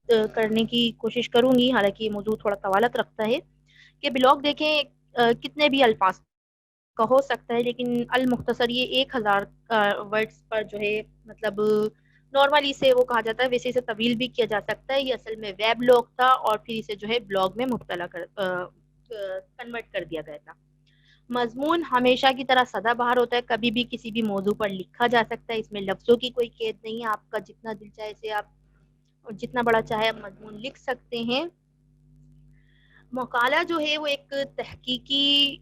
کرنے کی کوشش کروں گی, حالانکہ یہ موضوع تھوڑا طوالت رکھتا ہے. کہ بلاگ دیکھیں کتنے بھی الفاظ کا ہو سکتا ہے, لیکن المختصر یہ 1000 ورڈز پر جو ہے مطلب نارملی سے وہ کہا جاتا ہے, ویسے اسے طویل بھی کیا جا سکتا ہے. یہ اصل میں ویب لاگ تھا اور پھر اسے جو ہے بلاگ میں مبتلا کنورٹ کر دیا گیا تھا. مضمون ہمیشہ کی طرح سدا بہار ہوتا ہے, کبھی بھی کسی بھی موضوع پر لکھا جا سکتا ہے, اس میں لفظوں کی کوئی قید نہیں ہے, آپ کا جتنا دل چاہے اسے آپ جتنا بڑا چاہے آپ مضمون لکھ سکتے ہیں. مقالہ جو ہے وہ ایک تحقیقی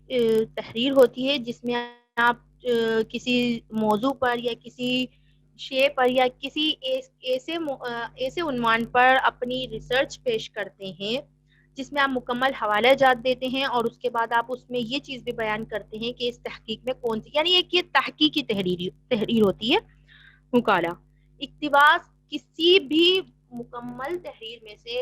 تحریر ہوتی ہے جس میں آپ کسی موضوع پر یا کسی شے پر یا کسی ایسے عنوان پر اپنی ریسرچ پیش کرتے ہیں جس میں آپ مکمل حوالہ جات دیتے ہیں, اور اس کے بعد آپ اس میں یہ چیز بھی بیان کرتے ہیں کہ اس تحقیق میں کون سی, یعنی ایک یہ تحقیقی تحریر ہوتی ہے مقالہ. اقتباس کسی بھی مکمل تحریر میں سے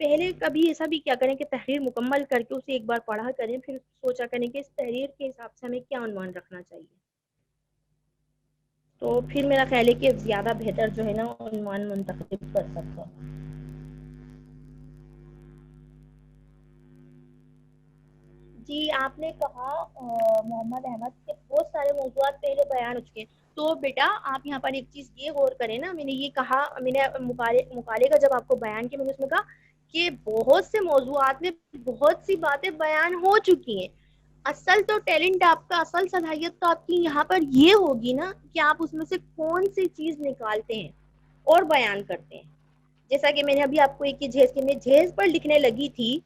پہلے کبھی ایسا بھی کیا کریں کہ تحریر مکمل کر کے اسے ایک بار پڑھا کریں، پھر سوچا کریں کہ اس تحریر کے حساب سے ہمیں کیا عنوان رکھنا چاہیے، تو پھر میرا خیال ہے کہ زیادہ بہتر جو ہے نا عنوان منتخب کر سکتے ہیں. جی آپ نے کہا محمد احمد کے بہت سارے موضوعات پہلے بیان ہو چکے ہیں، تو بیٹا آپ یہاں پر ایک چیز یہ غور کریں نا، میں نے یہ کہا، میں نے مقالے کا جب آپ کو بیان کیا میں نے اس میں کہا کہ بہت سے موضوعات میں بہت سی باتیں بیان ہو چکی ہیں. اصل تو ٹیلنٹ آپ کا، اصل صلاحیت تو آپ کی یہاں پر یہ ہوگی نا کہ آپ اس میں سے کون سی چیز نکالتے ہیں اور بیان کرتے ہیں. جیسا کہ میں نے ابھی آپ کو ایک جہیز کی، میں جہیز پر لکھنے لگی تھی،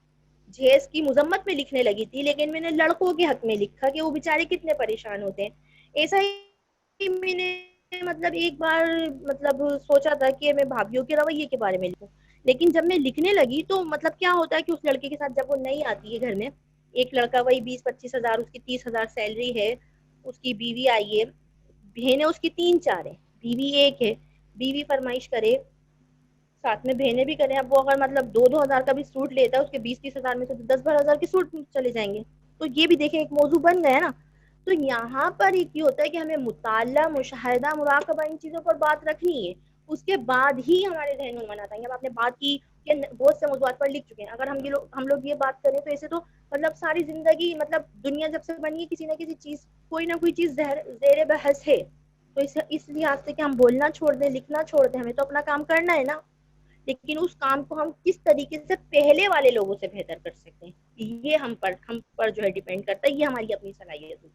جہیز کی مذمت میں لکھنے لگی تھی، لیکن میں نے لڑکوں کے حق میں لکھا کہ وہ بیچارے کتنے پریشان ہوتے ہیں. ایسا ہی میں نے مطلب ایک بار مطلب سوچا تھا کہ میں بھابھیوں کے رویے کے بارے میں لکھوں، لیکن جب میں لکھنے لگی تو مطلب کیا ہوتا ہے کہ اس لڑکے کے ساتھ جب وہ نہیں آتی ہے گھر میں، ایک لڑکا وہی 20-25 ہزار، اس کی 30 ہزار سیلری ہے، اس کی بیوی آئی ہے، بہنیں اس کی 3-4 ہیں، بیوی ایک ہے، بیوی فرمائش کرے، ساتھ میں بہنیں بھی کریں، اب وہ اگر مطلب 2-2 ہزار کا بھی سوٹ لیتا ہے، اس کے 20-30 ہزار میں سے 10-12 ہزار کے سوٹ چلے جائیں گے. تو یہ بھی دیکھیں ایک موضوع بن گیا نا. تو یہاں پر ایک یہ ہوتا ہے کہ ہمیں مطالعہ، مشاہدہ، مراقبہ ان چیزوں پر بات رکھنی ہے، اس کے بعد ہی ہمارے ذہن میں آتا ہے. اب آپ نے بات کی کہ بہت سے موضوعات پر لکھ چکے ہیں، اگر ہم لوگ یہ بات کریں تو ایسے تو مطلب ساری زندگی، مطلب دنیا جب سے بنی ہے کسی نہ کسی چیز، کوئی نہ کوئی چیز زیر بحث ہے. تو اس لحاظ سے کہ ہم بولنا چھوڑ دیں، لکھنا چھوڑ دیں، ہمیں تو اپنا کام کرنا ہے نا. لیکن اس کام کو ہم کس طریقے سے پہلے والے لوگوں سے بہتر کر سکتے ہیں، یہ ہم پر جو ہے ڈیپینڈ کرتا ہے، یہ ہماری اپنی صلاحیت ہے.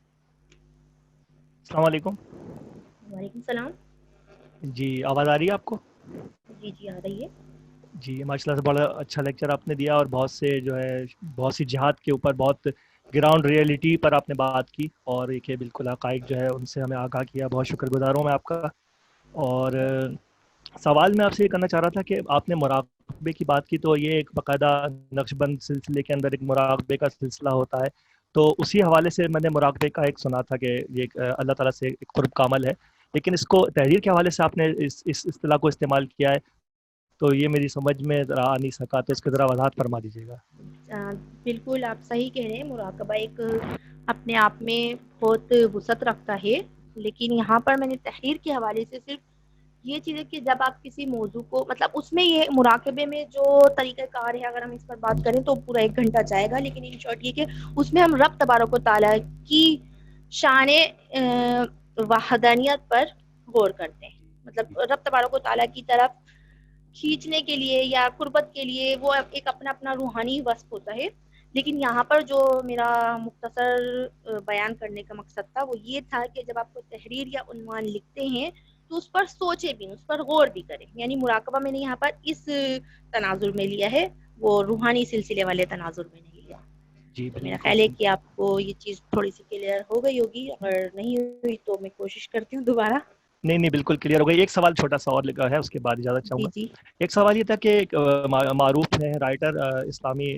السلام علیکم. وعلیکم السلام. جی آواز آ رہی ہے آپ کو؟ جی جی آ رہی ہے. جی ماشاء اللہ سے بڑا اچھا لیکچر آپ نے دیا، اور بہت سے جو ہے بہت سی جہاد کے اوپر، بہت گراؤنڈ ریئلٹی پر آپ نے بات کی، اور ایک بالکل حقائق جو ہے ان سے ہمیں آگاہ کیا. بہت شکر گزار ہوں میں آپ کا. اور سوال میں آپ سے یہ کرنا چاہ رہا تھا کہ آپ نے مراقبے کی بات کی، تو یہ ایک باقاعدہ نقش بند سلسلے کے اندر ایک مراقبے کا سلسلہ ہوتا ہے. تو اسی حوالے سے میں نے مراقبے کا ایک سنا تھا کہ یہ اللہ تعالیٰ سے ایک قرب کا عمل ہے، لیکن اس کو تحریر کے حوالے سے آپ نے اس اصطلاح کو استعمال کیا ہے، تو یہ میری سمجھ میں ذرا آ نہیں سکا، تو اس کی ذرا وضاحت فرما دیجیے گا. بالکل آپ صحیح کہہ رہے ہیں، مراقبہ ایک اپنے آپ میں بہت وسعت رکھتا ہے، لیکن یہاں پر میں نے تحریر کے حوالے سے صرف یہ چیز ہے کہ جب آپ کسی موضوع کو مطلب اس میں یہ مراقبے میں جو طریقہ کار ہے، اگر ہم اس پر بات کریں تو پورا 1 گھنٹہ جائے گا، لیکن ان شارٹ یہ کہ اس میں ہم رب تبارک و تعالیٰ کی شان وحدانیت پر غور کرتے ہیں. مطلب رب تبارک و تعالیٰ کی طرف کھینچنے کے لیے یا قربت کے لیے وہ ایک اپنا اپنا روحانی وصف ہوتا ہے. لیکن یہاں پر جو میرا مختصر بیان کرنے کا مقصد تھا وہ یہ تھا کہ جب آپ کو تحریر یا عنوان لکھتے ہیں تو اس پر سوچے بھی، اس پر غور بھی کریں. یعنی مراقبہ میں نے یہاں پر اس تناظر میں لیا ہے، وہ روحانی سلسلے والے تناظر میں نہیں لیا. جی تو میرا خیال ہے بالکل. کہ آپ کو یہ چیز تھوڑی سی کلیئر ہو گئی ہوگی، اگر نہیں ہوئی تو میں کوشش کرتی ہوں دوبارہ. نہیں نہیں بالکل کلیئر ہو گئی. ایک سوال چھوٹا سا اور لگا ہے، اس کے بعد اجازت چاہوں جی گا. جی ایک سوال یہ تھا کہ ایک معروف ہیں رائٹر، اسلامی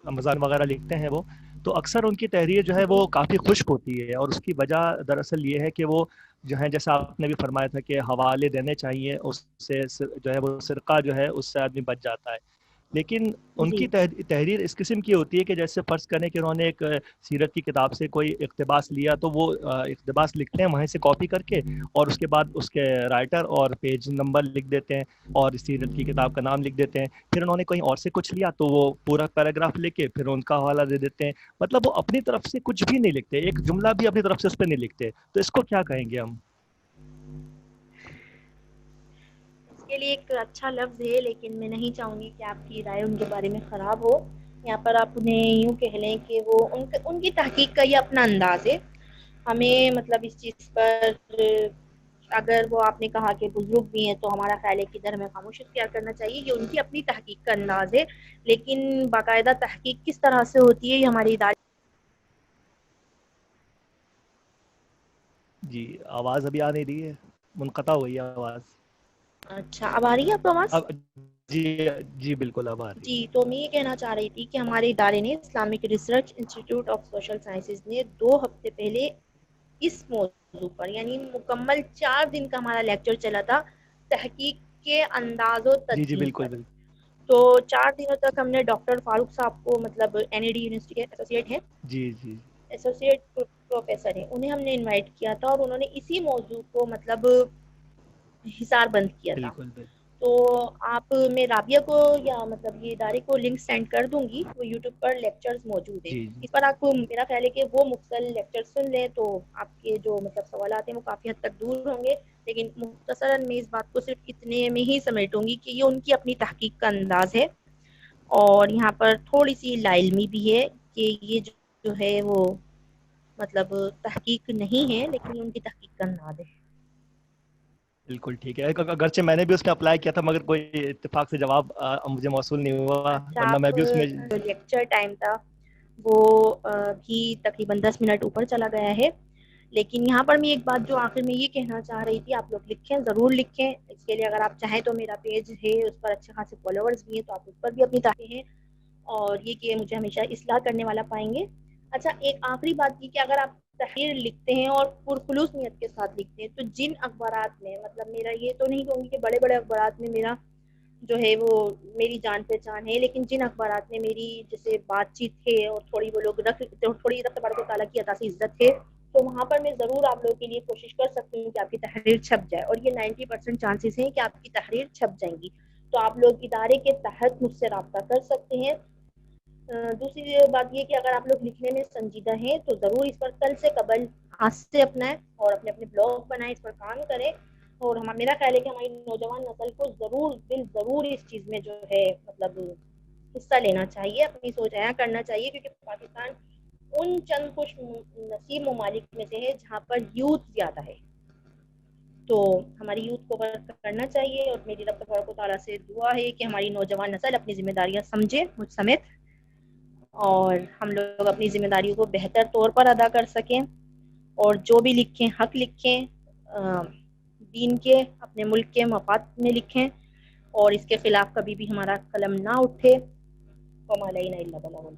مضامین وغیرہ لکھتے ہیں وہ، تو اکثر ان کی تحریر جو ہے جی وہ کافی خشک ہوتی ہے، اور اس کی وجہ دراصل یہ ہے کہ وہ جو ہے جیسا آپ نے بھی فرمایا تھا کہ حوالے دینے چاہیے، اس سے جو ہے وہ سرقہ جو ہے اس سے آدمی بچ جاتا ہے. لیکن ان جی کی تحریر اس قسم کی ہوتی ہے کہ جیسے فرض کریں کہ انہوں نے ایک سیرت کی کتاب سے کوئی اقتباس لیا، تو وہ اقتباس لکھتے ہیں وہیں سے کاپی کر کے، اور اس کے بعد اس کے رائٹر اور پیج نمبر لکھ دیتے ہیں اور سیرت کی کتاب کا نام لکھ دیتے ہیں. پھر انہوں نے کہیں اور سے کچھ لیا تو وہ پورا پیراگراف لے کے پھر ان کا حوالہ دے دیتے ہیں. مطلب وہ اپنی طرف سے کچھ بھی نہیں لکھتے، ایک جملہ بھی اپنی طرف سے اس پہ نہیں لکھتے. تو اس کو کیا کہیں گے ہم؟ اس کے لیے ایک اچھا لفظ ہے، لیکن میں نہیں چاہوں گی کہ آپ کی رائے ان کے بارے میں خراب ہو. یہاں پر آپ انہیں یوں کہہ لیں کہ وہ ان کی تحقیق کا یہ اپنا انداز ہے. ہمیں مطلب اس چیز پر اگر وہ آپ نے کہا کہ بزرگ بھی ہیں تو ہمارا خیال ہے کہ ادھر ہمیں خاموش اختیار کرنا چاہیے، یہ ان کی اپنی تحقیق کا انداز ہے. لیکن باقاعدہ تحقیق کس طرح سے ہوتی ہے یہ ہماری ادارے. جی آواز ابھی آ نہیں رہی ہے، منقطع ہوئی ہے آواز. اچھا اب آ رہی ہے آپ کو آواز؟ اب جی جی بالکل اب آ رہی جی ہے. تو میں یہ کہنا چاہ رہی تھی کہ ہمارے ادارے نے Islamic research institute of social sciences نے 2 ہفتے پہلے اس موضوع پر، یعنی مکمل 4 دن کا ہمارا لیکچر چلا تھا تحقیق کے انداز و جی جی تدوین بالکل پر. بالکل. تو 4 دنوں تک ہم نے ڈاکٹر فاروق صاحب کو, مطلب NAD یونیورسٹی کے ایسوسیٹ ہیں, جی جی ایسوسیٹ پروفیسر ہیں, انہیں ہم نے انوائٹ کیا تھا اور انہوں نے اسی موضوع کو مطلب حصار بند کیا تھا. بالکل بالکل. تو آپ, میں رابعہ کو یا مطلب یہ ادارے کو لنک سینڈ کر دوں گی, وہ یوٹیوب پر لیکچرز موجود ہیں, جی جی اس پر آپ کو, میرا خیال ہے کہ وہ مفصل لیکچر سن لیں تو آپ کے جو مطلب سوالات ہیں وہ کافی حد تک دور ہوں گے. لیکن مختصراً میں اس بات کو صرف اتنے میں ہی سمیٹوں گی کہ یہ ان کی اپنی تحقیق کا انداز ہے, اور یہاں پر تھوڑی سی لا علمی بھی ہے کہ یہ جو ہے وہ مطلب تحقیق نہیں ہے, لیکن یہ ان کی تحقیق کا انداز ہے. بالکل ٹھیک ہے. اگرچہ میں نے بھی اس میں اپلائی کیا تھا مگر کوئی اتفاق سے جواب مجھے موصول نہیں ہوا, اچھا, ورنہ آپ میں بھی اس میں. جو لیکچر ٹائم تھا وہ بھی تقریباً 10 منٹ اوپر چلا گیا ہے. لیکن یہاں پر میں ایک بات جو آخر میں یہ کہنا چاہ رہی تھی, آپ لوگ لکھیں, ضرور لکھیں. اس کے لیے اگر آپ چاہیں تو میرا پیج ہے, اس پر اچھے خاصے فالوورز بھی ہیں, تو آپ اس پر بھی اپنی تعریفیں ہیں, اور یہ کہ مجھے ہمیشہ اصلاح کرنے والا پائیں گے. اچھا, ایک آخری بات کی کہ اگر آپ تحریر لکھتے ہیں اور پرخلوص نیت کے ساتھ لکھتے ہیں, تو جن اخبارات میں, مطلب میرا یہ تو نہیں کہوں گی کہ بڑے بڑے اخبارات میں میرا جو ہے وہ میری جان پہچان ہے, لیکن جن اخبارات میں میری جیسے بات چیت ہے اور تھوڑی وہ لوگ تھوڑی رقط بڑھ تعالیٰ کی عطا سے عزت ہے, تو وہاں پر میں ضرور آپ لوگوں کے لیے کوشش کر سکتی ہوں کہ آپ کی تحریر چھپ جائے, اور یہ 90% چانسز ہیں کہ آپ کی تحریر چھپ جائیں گی. تو آپ لوگ ادارے کے تحت مجھ سے رابطہ کر سکتے ہیں. دوسری بات یہ کہ اگر آپ لوگ لکھنے میں سنجیدہ ہیں تو ضرور اس پر کل سے قبل آج سے اپنائیں اور اپنے اپنے بلاگ بنائیں, اس پر کام کریں. اور میرا خیال ہے کہ ہماری نوجوان نسل کو ضرور اس چیز میں جو ہے مطلب حصہ لینا چاہیے, اپنی سوچ عیاں کرنا چاہیے, کیونکہ پاکستان ان چند خوش نصیب ممالک میں سے ہے جہاں پر یوتھ زیادہ ہے. تو ہماری یوتھ کو کرنا چاہیے, اور میری رب تبارک و تعالیٰ سے دعا ہے کہ ہماری نوجوان نسل اپنی ذمہ داریاں سمجھے, مجھ سمیت, اور ہم لوگ اپنی ذمہ داریوں کو بہتر طور پر ادا کر سکیں, اور جو بھی لکھیں حق لکھیں, دین کے, اپنے ملک کے مفاد میں لکھیں, اور اس کے خلاف کبھی بھی ہمارا قلم نہ اٹھے. وما علینا الا البلاغ.